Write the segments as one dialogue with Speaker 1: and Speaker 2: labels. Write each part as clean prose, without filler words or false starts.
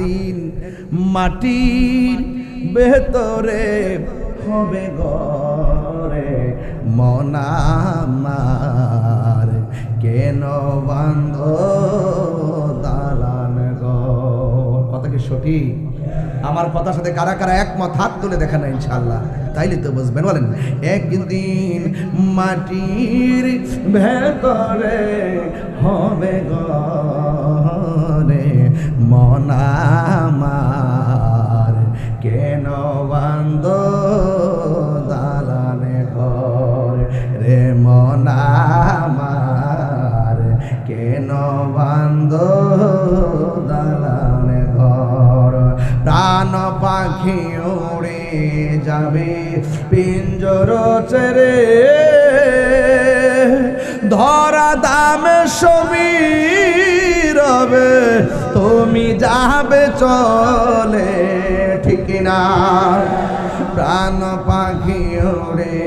Speaker 1: দিন মাটির ভেতরে হবে ঘরে মন আমার কেন বান্ধ দালান ঘর। কথা কি সঠিক? আমার কথার সাথে কারা কারা একমত হাত তুলে দেখেন না ইনশাআল্লাহ, তাইলে তো বুঝবেন। বলেন, একদিন মাটির ভেতরে হবে ঘরে মন আমার কেন বান্ধ দালানে ঘর রে মন আমার কেন বান্ধ দালানে ঘর। প্রাণ পাখি উড়ে যাবে পিঞ্জর ছেড়ে, ধরা দামে সবই রবে তুমি যাবে চলে, ঠিক না? প্রাণ পাখি উড়ে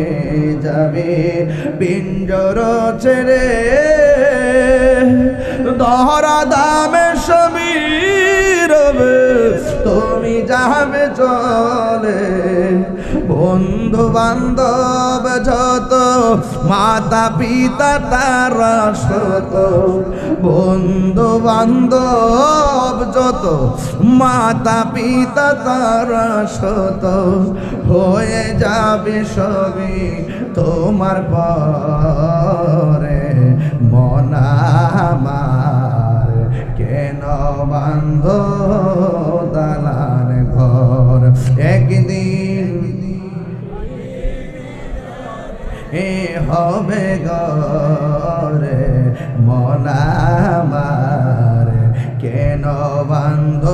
Speaker 1: যাবে পিঞ্জর ছেড়ে, ধরা দামে সবই রবে তুমি যাবে চলে। বন্ধু বান্ধব যত মাতা পিতা তারা শত, বন্ধু বান্ধব যত মাতা পিতা তারা শত, হয়ে যাবে সবই তোমার পরে মন আমার কেন বান্ধ দালান ঘর। একদিন এ হবে ঘরে মন আমার কেন বান্ধ